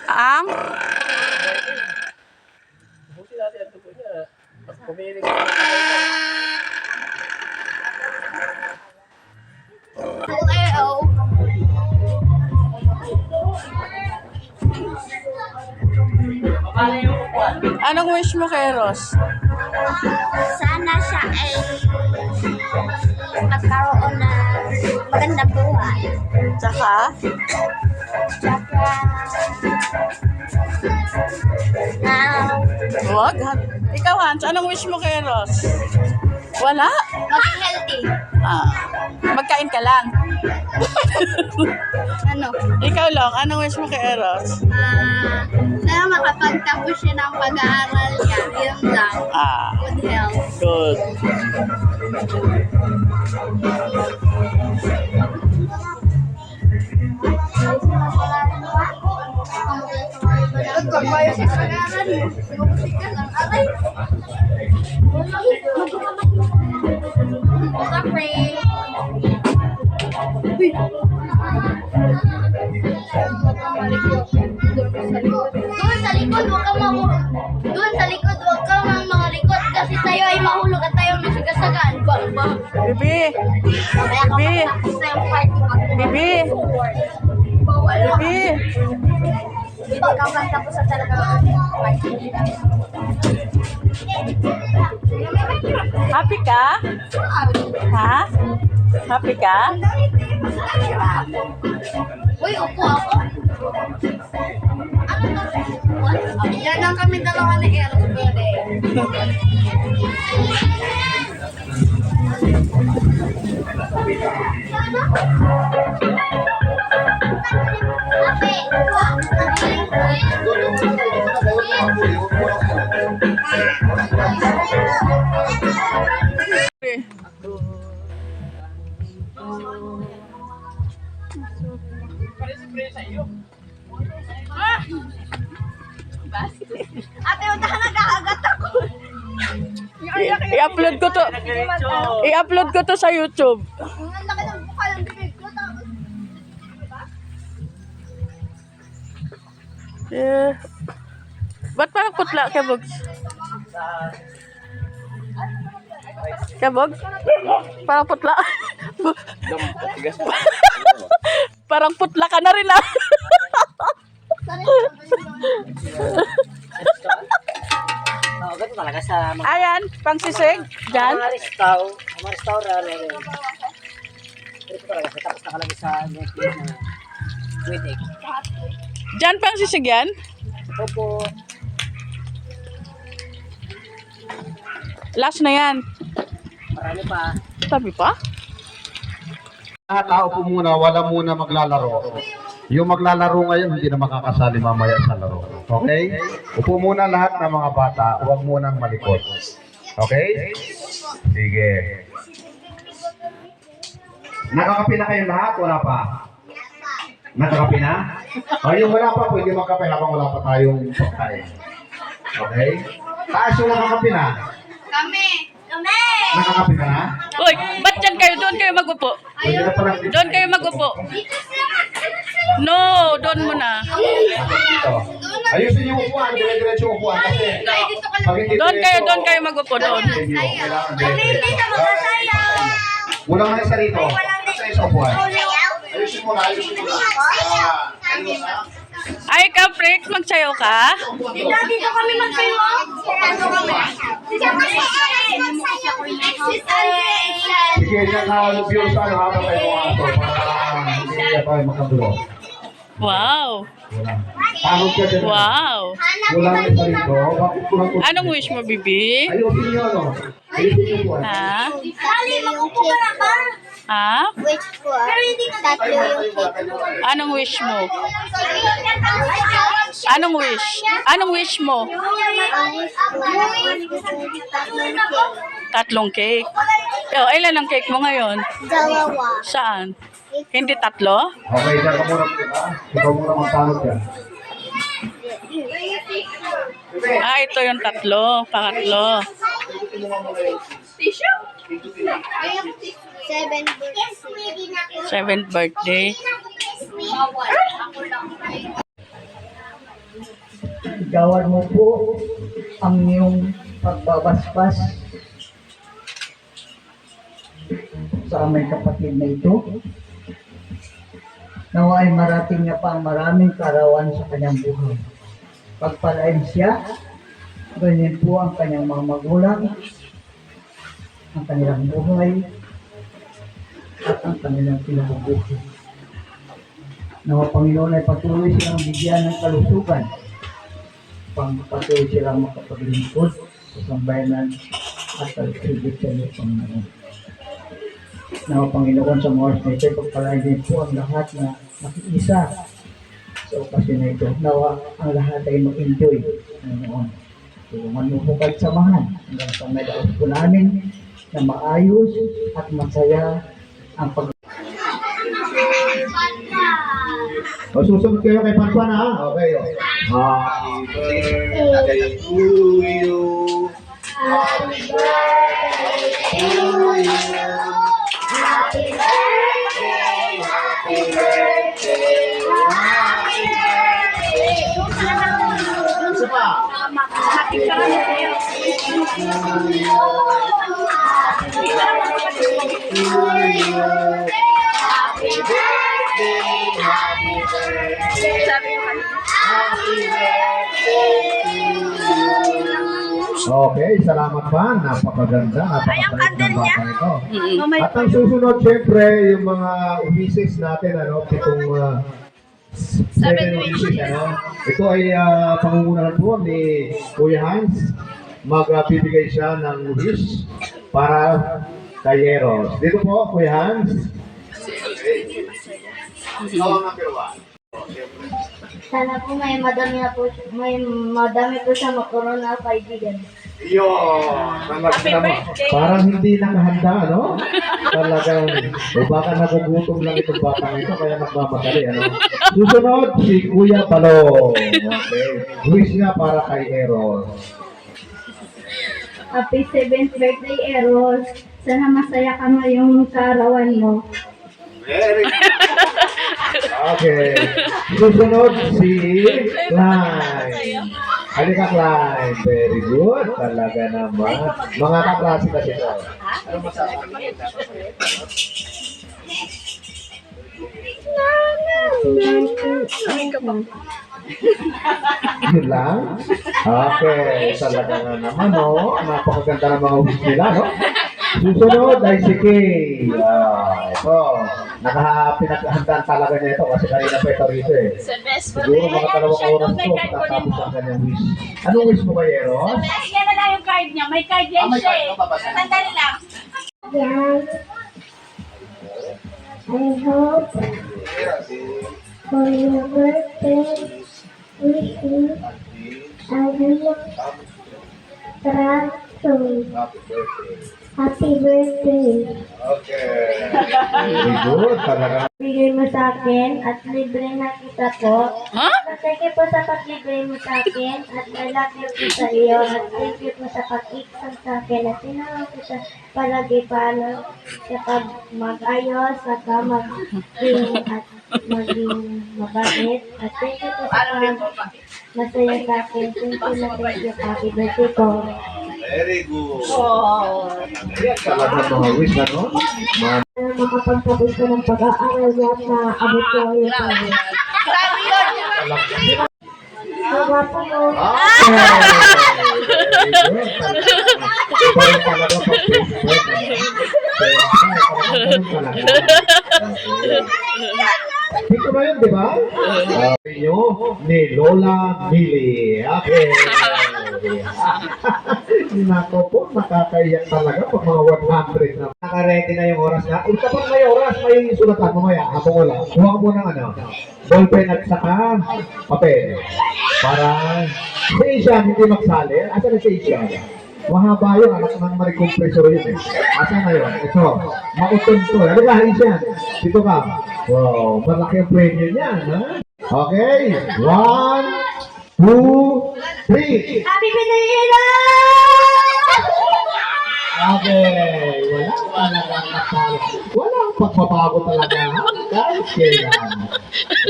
Ang? Buti natin ang tubo niya. Mas pumilig. Anong wish mo kay Ros? Sana siya ay magkaroon ng magandang buhay. Tsaka? Tsaka, Wag. Ikaw, Hans, anong wish mo kay Ros? Wala? maging healthy. Magkain ka lang. Ano? Ikaw lang, anong wish mo kay Ros? Sana makapagtapos siya ng pag-aaral niya. Yun lang. Good health. Good. Pagbayo sa pag-aaral mo. Mabuti ka lang. Aray! Doon sa likod, huwag ka makalikot kasi tayo ay mahulog at tayo masigasagan. Bang. Bibi! Bibi! Bibi! Bibi! Pagkakanta po sa talagang Happy ka? Ha? Happy ka? Uy, upo ako. Yan lang kami dalawa ni Eros Bode. Ate, huwag na nag-aagat ako. I-upload ko to. I-upload ko to sa YouTube. Ang laki ng buka ng bibig ko. Tapos, Ba't parang putla, Kebog? Kebog? Parang putla. Parang putla ka na rin Ganito talaga sa mga Ayan, pang sisig. Diyan. restaurant. Ganito talaga. Tapos nakalagay sa Netflix na sweet egg. Diyan pang sisig yan. Ito po. Last na yan. Marami pa. Sabi pa? Tao po muna, wala muna maglalaro. Yung maglalaro ngayon, hindi na makakasali mamaya sa laro. Okay? Upo muna lahat ng mga bata, huwag munang malikot. Okay? Sige. Nakakapi na kayong lahat? Wala pa? Nakakapi na? O yung wala pa, pwede magkape habang wala pa tayong pagkain. Okay? Taas yung nakakapi na. Kami! Nakakapi ka na? Uy, ba't dyan kayo? Doon kayo magupo. Pwede na palang Doon kayo magupo. No, doon muna. dito. Ayusin yung upuan, dire-diretso yung upuan kasi pag hindi Doon kayo magupo doon. kailangan diretso. Wala nga isa rito. Sa isa upuan. Ayusin mo na, ayusin mo na. Ayos na. Ay, ikaw, Frick, magsayaw ka? Dito kami magsayo. Ano kami? Sige, yan na view sa ano habang kayo mga ato para hindi tayo makadulo. Wow. Tanong ka dyan. Wow. Wala nga isa rito. Bakit kulang ko? Anong wish mo, Bibi? Ayusin nyo, ano? Ayusin yung upuan. Ha? Dali, magupo ka na ba? Ha? Which for? Tatlo yung cake. Anong wish mo? Anong wish? Anong wish mo? Tatlong cake. Oh, ilan ang cake mo ngayon? Dalawa. Saan? Hindi tatlo? Okay, dyan ka muna. Ikaw muna magtanong dyan. Ah, ito yung tatlo. Pangatlo. Seventh birthday. 7th birthday. gawan mo po ang iyong pagbabasbas sa aming kapatid na ito. Nawa ay marating niya pa ang maraming karawan sa kanyang buhay. Pagpalain siya, ganyan po ang kanyang mga magulang, ang kanilang buhay, at ang kanilang kinabubuhay. Nawa Panginoon ay patuloy silang bigyan ng kalusugan, patuloy silang makapaglingkod sa sambayanan at pag-tribute sa iyo, Panginoon. Nawa Panginoon, sa mga oras na ito, pagpalain din po ang lahat na nakiisa sa okasyon na ito. Nawa ang lahat ay mag-enjoy, Panginoon. Tulungan mo po kahit samahan hanggang sa may daos po namin na maayos at masaya ang pag... O, susunod kayo kay Panpan, ha? Okay. Happy birthday to you. Happy birthday to you. Happy birthday, happy birthday, happy birthday. Isa pa. Happy birthday, happy birthday, happy birthday to you. Okay, salamat pa. Napakaganda, napakasayang ng bata ito. At ang susunod, syempre, yung mga umisis natin, ano, pitong 7 umisis, ano. Ito ay pangungunahan po ni Kuya Hans. Magbibigay siya ng wish para kay Eros. Dito po, Kuya Hans. Sana po may madami po sa makaroon na kaibigan. Yo, parang hindi nakahanda, no? Talagang, baka nagugutom lang itong batang ito, kaya nagmamadali, ano? Susunod, si Kuya Balong. Okay. Wish niya para kay Eros. Happy 7th birthday, Eros. Sana masaya ka ngayong kaarawan mo. Okay. Susunod, si Klein. Halika, Klein. Very good. Talaga naman. Mga kaklase kasi ito. Ano masasabi niyo? Yun lang? Okay. Talaga na naman, no? Napakaganda ng mga wish nila, no? Susunod ay si Kay. Ito. Pinaghandaan talaga niya ito kasi kanina pa ito rito eh. Siguro mga 2 oras po tatapos ang kanyang wish. Anong wish mo kay Eros? Yan na lang yung card niya. May card yan siya eh. Sandali lang. Yes. I hope for your birthday, wish you a real trato. Happy birthday. Okay. Very good. Talaga. Bigay mo sa akin at libre na kita po. Ha? Thank you po sa paglibre mo sa akin at I love you po sa iyo at thank you po sa pag-iksan sa akin at tinawag ko sa palagi paano kapag mag-ayos at maging at maging mabait at thank you po sa masaya sa akin. Thank you. Happy birthday po. Very good. Oh. Talaga mga wish, ano? Makapagtapos ko ng pag-aaral niya at naabot ko yung sabi. Mga po mo. Very good. Ito rin talaga pag-Facebook. Dito na yun, di ba? Yung ni Lola Mili. Okay. Nako po, nakakaiyak talaga pag mga 100 na. Naka-ready na yung oras na. Kapag may oras, may sulatan mo maya. Habang wala, kuha mo ng ballpen at saka papel. Para si Ishan hindi magsali. Asan na si Ishan? Mahaba yun, anak ng marikompresor yun eh. Asan na yun? Ito, mauton to. Ano ka, Ishan? Dito ka. Wow, malaki ang premium niyan, ha? Okay, 1, 2, 3. Happy birthday, Ella! Okay, wala talagang nakala. Walang pagbabago talaga. Kahit kailan.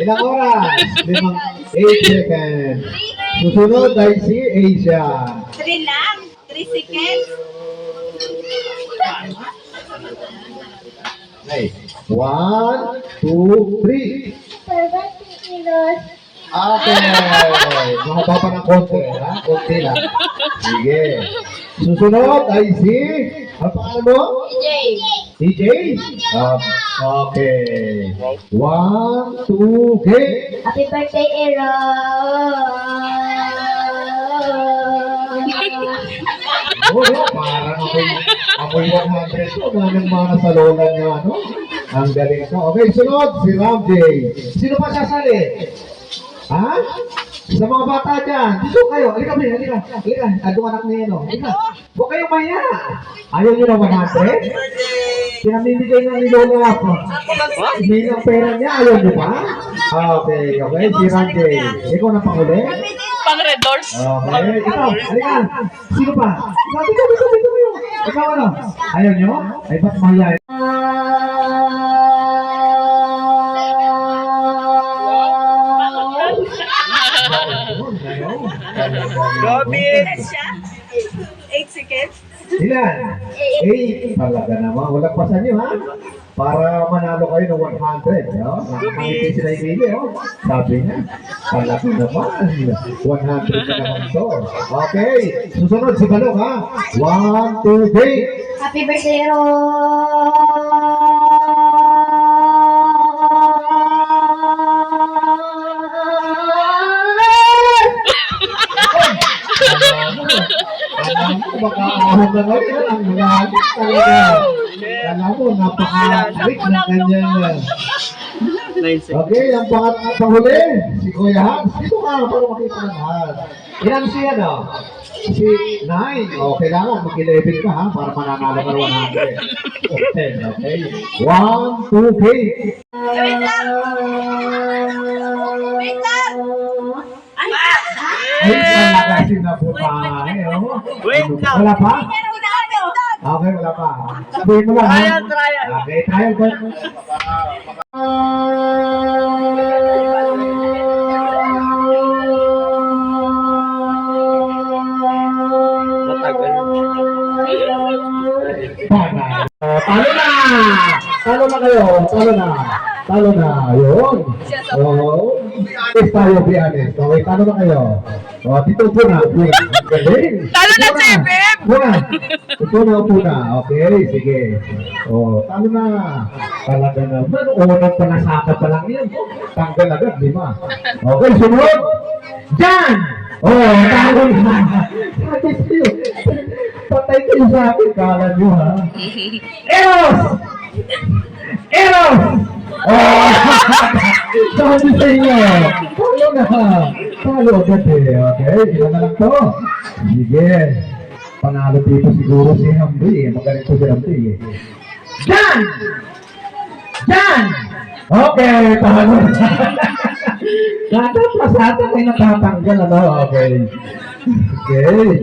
Ilang oras? 8 seconds. Susunod ay si Asia. 3 lang. 3 seconds. Okay. 1, 2, 3. 70 kilos. Okay. Mahaba pa ng konti, ha? Konti lang. Sige. Susunod ay si... Ano pangalan mo? TJ? Okay. 1, 2, game. Happy birthday, Ero! Oo, parang ako'y 100 ko. Ganang mga sa lola niya, ano? Ang galing ko. Okay, sunod, si Ramjay. Sino pa sasali? Ha? Sa mga bata dyan. Dito kayo. Halika, Bri. Halika. Halika. Adong anak niya, no? Halika. Huwag kayong maya. Ayaw nyo ng 100? Pinamimigay na ni Lola ako. May ng pera niya. Ayaw nyo pa? Okay, okay. Si Ramjay. Ikaw na panghuli? Pang red doors. Okay, ikaw, halika. Sino pa? Ikaw, ikaw. Ikaw ano? Ayaw nyo? Ay, ba't mahihayin? Robin! 8 seconds. Ilan? 8. Talaga naman. Walang pasan nyo, ha? Para manalo kayo ng 100. No? Nakakangiti sila yung bili, oh. Sabi niya, talaga naman. 100 na naman to. Okay. Susunod si Balong, ha? 1, 2, 3. Happy birthday, Ero! Baka ahon na ngayon ang galit talaga. Alam mo, napaka-alik ng kanyang... Okay, ang panghuli, si Kuya Hans. Dito ka, para makita ng lahat. Ilan siya, no? Si 9. O, kailangan mag-11 ka, ha? Para mananalo ka ng 100. Okay, okay. 1, 2, 3. Wait lang. Wait lang. Ay, Ay, talaga sinabuhay, oh. Wait lang. Wala pa? meron na ano? Okay, wala pa. Sabihin mo lang, ha? Trial, trial. Okay, trial ba? Panay. Talo na! Talo na kayo! Talo na! Talo na! Yun! Oo. Is tayo, be honest. Okay, talo na kayo. O, dito upo na. Upo na. Galing! Talo na, Upo Sir Beb! Upo na! Upo na, upo na. Okay, sige. O, talo na. Talaga naman. Unang palasaka pa lang yan. Tanggal agad, 5. Okay, sunod! Diyan! Oh, talo na. Sabi sa'yo. Patay kayo sa akin. Kala nyo, ha? Eros! Eros! Oh! Sabi sa inyo. Talo na. Talo agad eh. Okay, ilan na lang to. Sige. Panalo dito siguro si Hamdi. Magaling po si Hamdi eh. Diyan! Diyan! Okay, talo na. Dapat pasata may natatanggal, ano? Okay. Okay.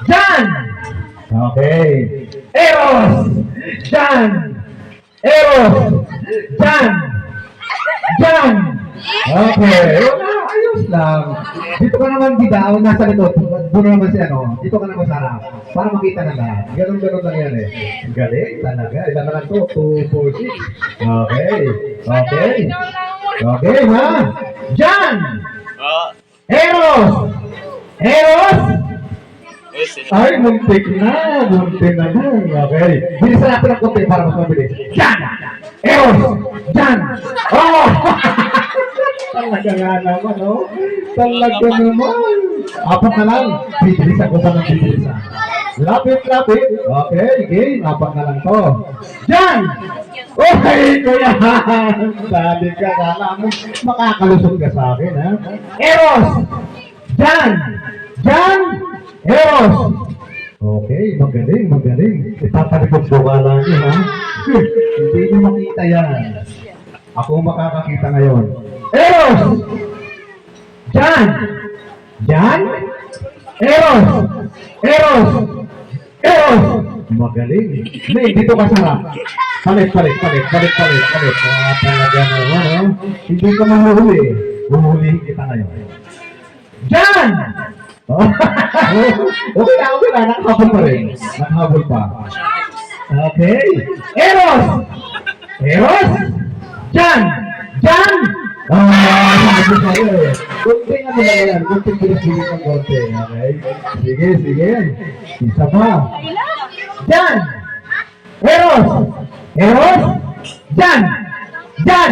Diyan! Okay. Eros! Diyan! Eros! Diyan! Diyan! Okay. Wala, ayos lang. Dito ka naman, Bida. Nasa likod. Doon naman si ano. Dito ka naman sa harap. Para makita na lahat. Ganun-ganun lang yan eh. Galing talaga. Ilan na lang to? 2, 4, 6. Okay. Okay. Okay, ha? Diyan! Eros! Eros! Ay, muntik na. Muntik na na. Okay. Bilisan natin ang konti para mas mabilis. Diyan! Eros! Diyan! Oh! Talaga nga naman, oh. Talaga naman. Apat na lang. Bibilisan ko pa ng bibilisan. Lapit, lapit. Okay, game. Apat na lang to. Diyan! Okay, kuya. Sabi ka, kala mo, makakalusot ka sa akin, ha? Eros! Diyan! Diyan! Eros! Okay, magaling, magaling. Itatalipog ko ka lang yun, ha? Hindi nyo makita yan. Ako makakakita ngayon. Eros! Diyan! Diyan! Eros! Eros! Eros! Magaling. May, dito ka sarap. Palit. Talaga naman, oh. Hindi ka mahuhuli. Huhulihin kita ngayon. Jan! Oh. Okay lang, nakahabol pa rin. Nakahabol pa. Okay. Eros! Eros! Jan! Jan! Sabi sa'yo eh. Kunting ano lang yan, kunting bilis-bilis ng konti. Okay? Sige, sige. Isa pa. Jan! Eros! Eros! Jan! Jan!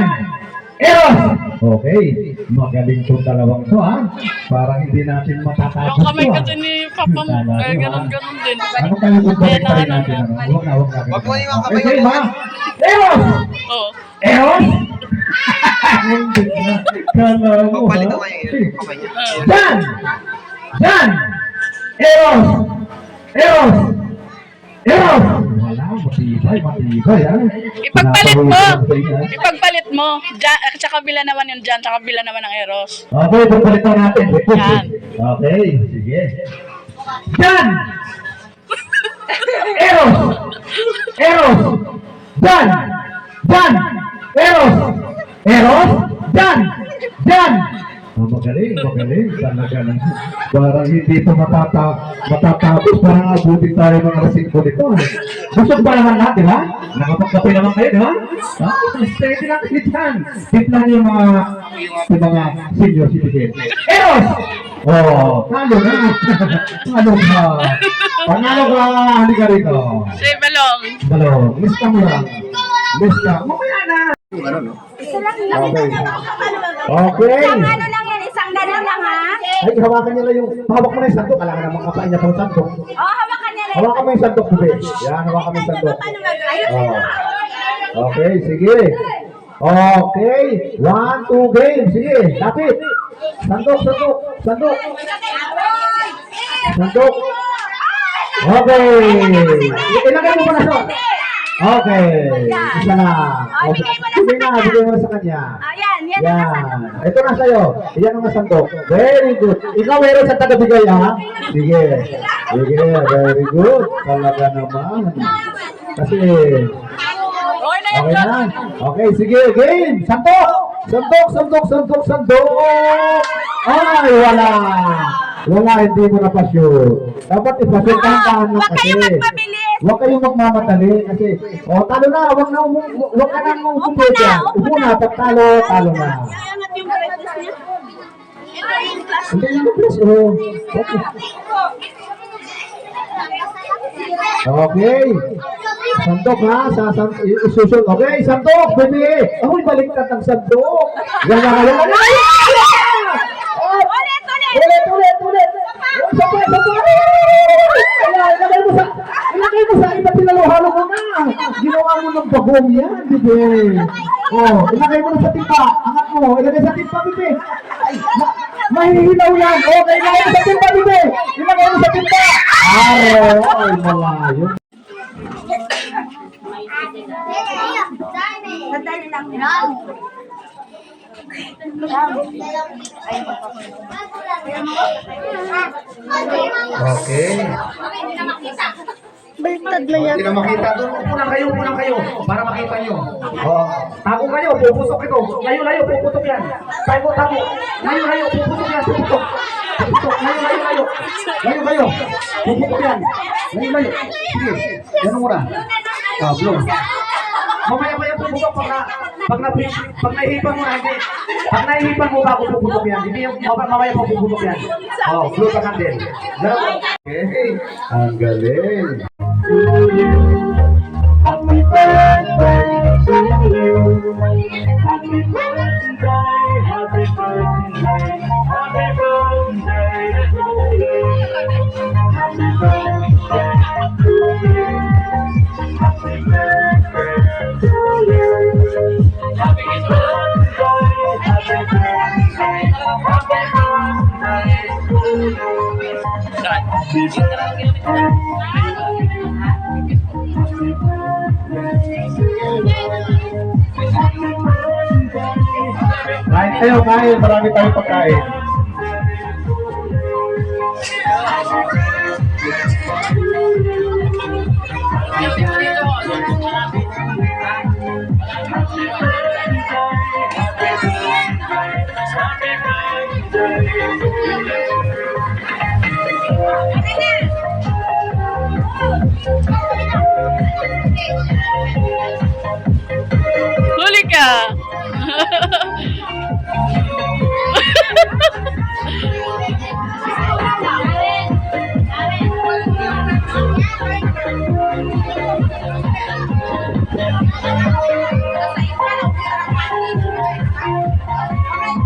Eros! Okay. Magaling itong dalawang to ha. Parang hindi natin matatapos Yung kamay to, ha? kasi ni Papa mo, kaya ganun-ganun din. Ano tayo kung balik pa rin natin? Huwag na, huwag na. Wag mo yung kamay. Okay, ma. Eros! Oo. Eros! Hindi na. Kala mo, Pagpalit ha? ko yung kamay niya. Jan! Jan! Eros! Eros! Eros! Wala, matibay, ha? Ipagpalit mo! Pinapawid ko sa inyo, ha? Ipagpalit mo. Diyan, sa kabila naman yung Diyan, sa kabila naman ng Eros. Okay, pagpalitan natin. Yan. Okay, sige. Jan! Eros! Eros! Jan! Jan! Eros! Eros! Jan! Jan! Magaling, magaling. Talaga na. Parang hindi ito matatapos. Parang abutin tayo ng alas 5 dito. Busog pa naman natin, ha? Nakapagkape naman kayo, di ba? Ha? Steady lang kayo dyan. Tip lang yung mga senior citizen. Eros! Oh, talo na. Talo ka. Panalo ka, halika rito. Say Balong. Balong, lista mo lang. Lista. Mamaya na. Okay. Ano lang yan, isang ganun lang ha? Ay, hawakan nila yung, hawak mo na yung sandok. Alangan naman kapain niya pang sandok. Oo, hawakan niya lang. Hawakan mo yung sandok, bebe. Yan, hawakan mo yung sandok. Oh. Okay, sige. Okay. 1, 2, game. Sige, lapit. Sandok, sandok, sandok. Sandok. Okay. Ilagay mo pa na sa. Okay. Isa na. Bigay mo na sa kanya. Ayan, yan. Yan. Ito na sa'yo. Iyan ang nasandok. Very good. Ikaw meron sa tagabigay, ha? Sige. Sige, very good. Talaga naman. Kasi, Okay na yan, okay John. na. Okay, sige. Game. Sandok. Sandok, sandok, sandok, sandok. Ay, wala. Wala, hindi mo na-pa-shoot. Dapat ipasyoot ka lang Huwag kasi. kayong magpabilis. Huwag kayong magmamadali kasi, talo na, huwag ka nang kumpuya. Upo na, pag talo na. Iangat yung brightness niya. Ito yung class. Hindi naman please, okay. Okay. Sandok ha, isusun. Okay, sandok, baby. Ahoy, baliktad ng sandok. Yan na kayo. Ulit. Sabay. Ilagay mo sa iba, pinalo-halo mo na. Ginawa mo ng bagong yan, bibi. Oh, ilagay mo na sa timpa. Angat mo, ilagay sa timpa, bibi. Mahihilaw yan. Okay, ilagay mo sa timpa, bibi. Ilagay mo sa timpa. Ay, malayo. Okay. Baliktad na yan. Hindi na makita. Doon, upo lang kayo. Para makita nyo. Oh, tago kayo, pupusok ito. Layo, puputok yan. Tago. Layo, puputok yan. Puputok. Layo. Layo. Puputok yan. Layo. Sige, yan ang mura. Blue. Mamaya puputok pag nahihipan mo na, hindi. Pag nahihipan mo bago puputok yan. Hindi yung mamaya po puputok yan. Oh, blue ka candle. Okay. Ang galing. Happy birthday to you. Happy birthday, happy birthday, happy birthday to you. Happy birthday to you. Happy birthday to you. Happy birthday, happy birthday, happy birthday to Kain tayo, kain. Marami tayong pagkain. you.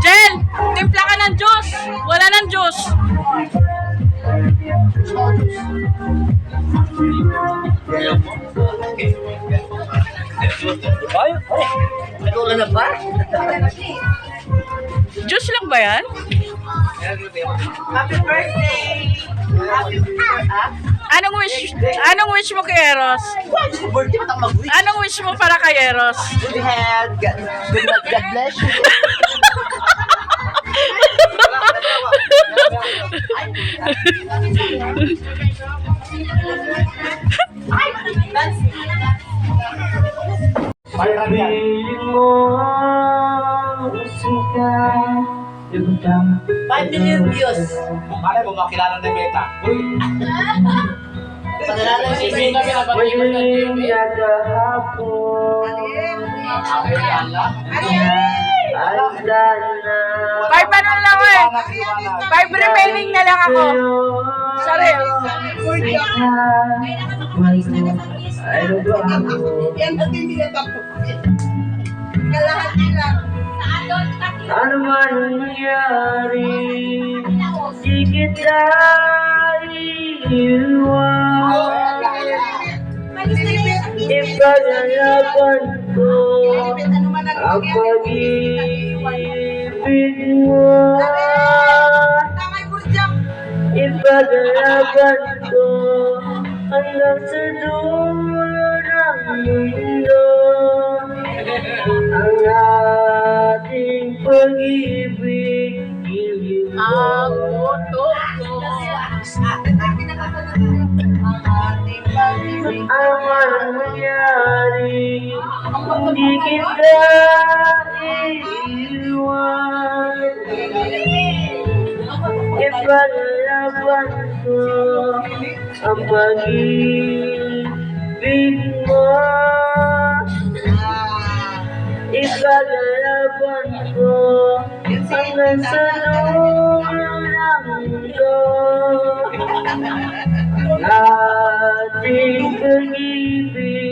Jel, timpla ka ng juice. Wala ng juice. Ay, nag-ulan na ba? Juice lang ba yan? Happy birthday! Anong wish mo kay Eros? Birthday mo tayo mag-wish. Anong wish mo para kay Eros? Good health. God bless you. Piling mo sika, yung 5 million views. Malay mo, makilala na yung meta. Pagkalala si Jimmy. madilim na kahapon. Handa na 5 ano lang eh. 5 remaining na lang ako. Sorry. ano ba ako? Ano man nangyari, di kita iiwan. Ipaglalaban ko ang pag-ibig mo. Ipaglalaban ko hanggang sa dulo ng mundo. Ang ating pag-ibig, Ang puto ko. ang man mangyari, hindi kita iiwan. Ipaglalaban ko ang pag-ibig mo. Ipaglalaban ko hanggang sa dulo ng mundo. Ating pag-ibig